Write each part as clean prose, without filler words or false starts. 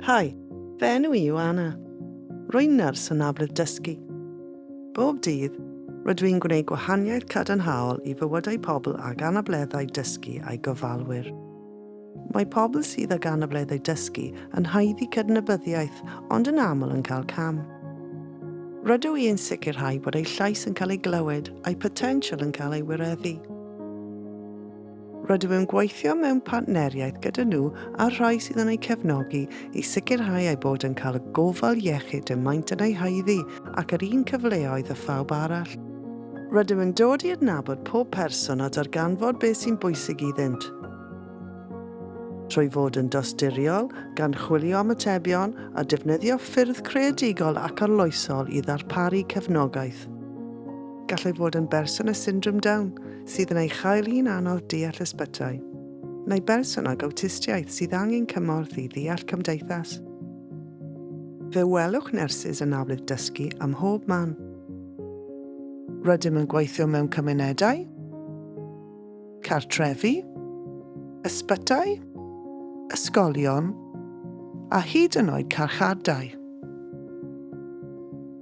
Hi, fy enw I yw Anna. Rwy'n Nyrs Anabledd Dysgu. Bob dydd, rydw i'n gwneud gwahaniaeth cadarnhaol I fywydau pobl ag anableddau dysgu a'i gofalwyr. Mae pobl sydd ag anableddau dysgu yn haeddu cydnabyddiaeth ond yn aml yn cael cam. Rydw i'n sicrhau bod eu llais yn cael ei glywed a'i potensial yn cael ei wireddu. Rydw i'n gweithio mewn partneriaeth gyda nhw a rhai sydd yn eu cefnogi I sicrhau eu bod yn cael y gofal iechyd y maent yn ei haeddu ac yr un cyfleoedd y phawb arall. Rydw i'n dod I adnabod pob person a darganfod beth sy'n bwysig iddynt. Trwy fod yn dosturiol, gan chwilio am atebion a defnyddio ffyrdd creadigol ac arloesol I ddarparu cefnogaeth. Gallai fod yn berson â syndrom Down sydd yn ei chael hi'n anodd deall ysbytau, neu berson ag awtistiaeth sydd angen cymorth I ddeall cymdeithas. Fe welwch Nyrsys Anabledd Dysgu ym mhob man. Rydym yn gweithio mewn cymunedau, cartrefi, ysbytau, ysgolion, a hyd yn oed carchardai.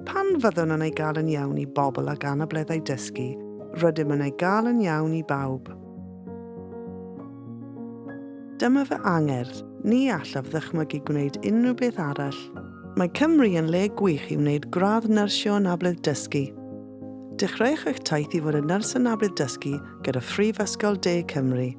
Pan fyddwn yn ei gael yn iawn I bobl ag anableddau dysgu, rydym yn ei gael yn iawn I bawb. Dyma fy angerdd, ni allaf ddychmygu gwneud unrhyw beth arall. Mae Cymru yn le gwych I wneud gradd Nyrsio Anabledd Dysgu. Dechreuwch eich taith I fod yn Nyrs Anabledd Dysgu gyda Mhrifysgol Cymru.